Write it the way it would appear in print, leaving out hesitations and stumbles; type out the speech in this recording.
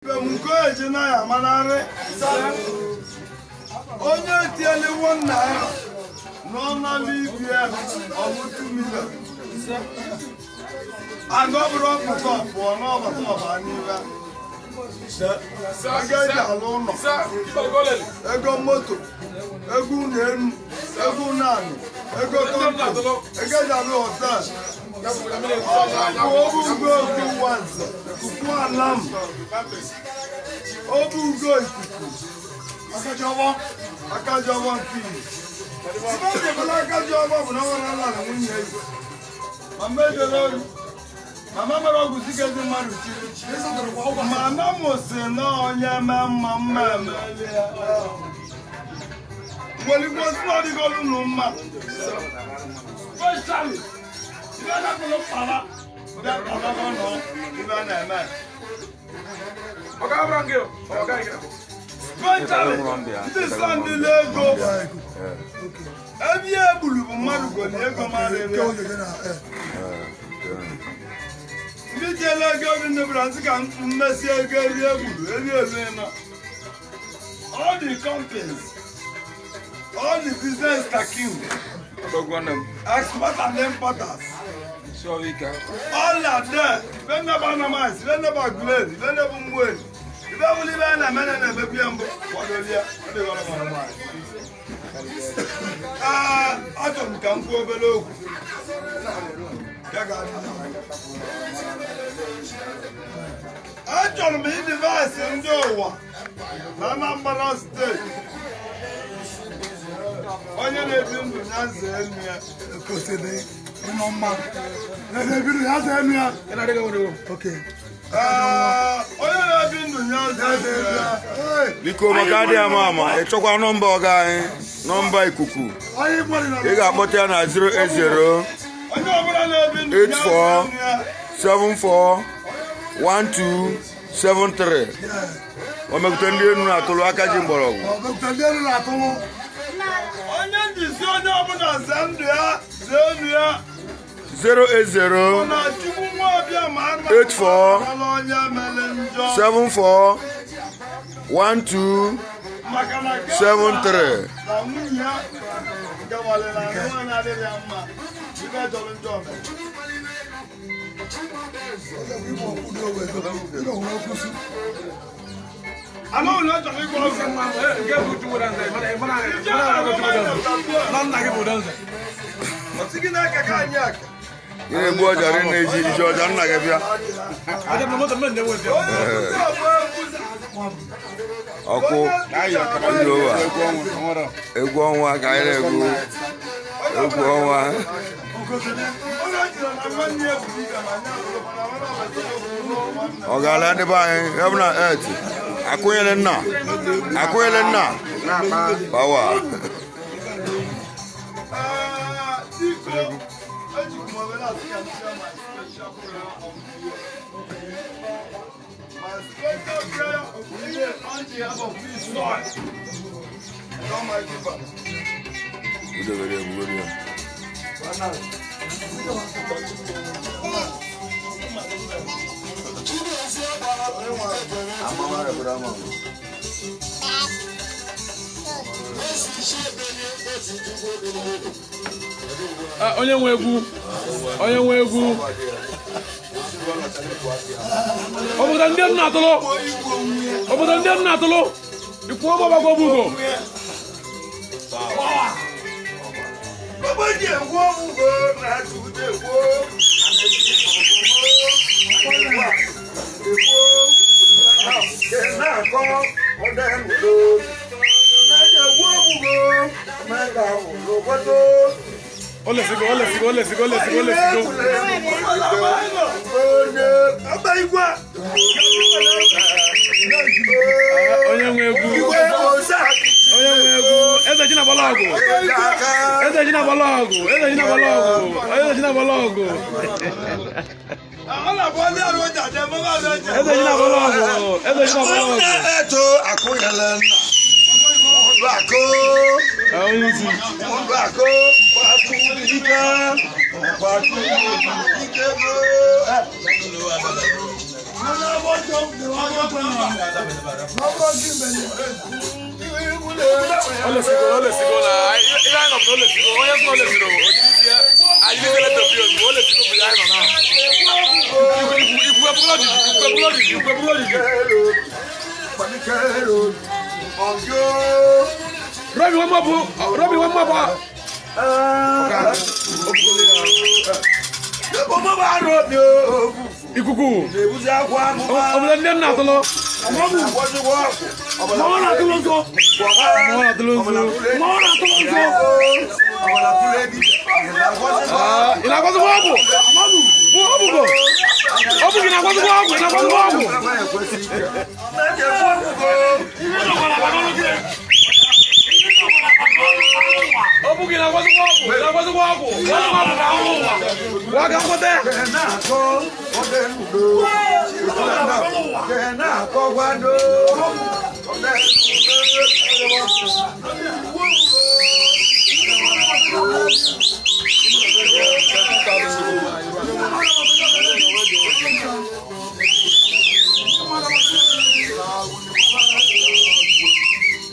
Mkoeji na ya manarị onye tiele nwanna ya n'ọnụ Libya ọmụtụ milion agọbụrụ ọpụta pụọ n'ọbata ọba n'ibe agaghị alụ ụlọ ego moto ego n'elu ego naanị ego kọmpụ agaghị alụ họtel obugo ogu wanze kuku alam obugo ikuku akajọwọ nkiri sibajebela akajọwọ bụ na nwere ala na nwunye izu ma mejọrọ olu mama mere ọgwụ sikezi mmadụ chiri ma na mụsị na onye mee mma mma emeli ya mgbeligbo si na ọdịgolu nụ mma speshali ibe na-akpụlụ mkpala bịa kpalago nọ ibe na-eme speshali ndị sandịla ego ebe ihe egburu bụ mmadụ goli ego mara ebe ndị tiela ego ebe nnebara nsị ka mmesi ego eri egburu eri elu nọ all the companies all the business taking export and importers all are there ibe nneba anamaz ibe nneba glade ibe nnebu mgbeli ibe wuli ibe a na-emene na-emebi ya mbụ kwadolie achọrọ m ka m kwuo obere okwu achọrọ m idivasi ndị ụwa na Anambra steeti onye na-ebi ndụ ya nze enu ya kwesịrị ịnọ mma na-ebiru ya nze enu ya onye na-ebi ndụ ya nze enu ya biko maka adị ama ama ịchọkwa nọmba ọga anyị nọmba ikuku ị ga-akpọta ya na 080 onye ọbụla na-ebi ndụ ya nze enu ya 741273 o mepụta ndị enu na-atụlụ aka ji mgbọrọgwụ onye njisi onye ọbụla ze ndụ ya zee enu ya 080 na Chukwu nwa ọbịa ma a 84 onye mere njọ 74 12 maka na 73 na nwunye ya gawalịla nwa na-adịghị ya mma ibe jọrọ njọ mere anọ ụlọ chọrọ ịgwa ọzọ ọsịgị na-aka ka anyị aka ị na-egbu ọja ị na-eji iji ọja nna gị bịa ọkụ egwu ọnwa ka anyị na-egwu egwu ọnwa ọ ga-ala ndị be anyị ebe na et akụnyere nna pawa onye nwe egwu obodo ndị nna atụlụ ikwu ọgbọ bugo Ole sigo. Onye nwe egwu eze ji na bọlọgụ Olesigo na. Ila no olesigo. Oya ko olesigo. Ojisia. Ayi le le to bio. Olesigo bi ayi na. Iku Robi one more. Ikuku. Ọmọdé ní ẹ̀nà àtọ́lọ́. Kena kau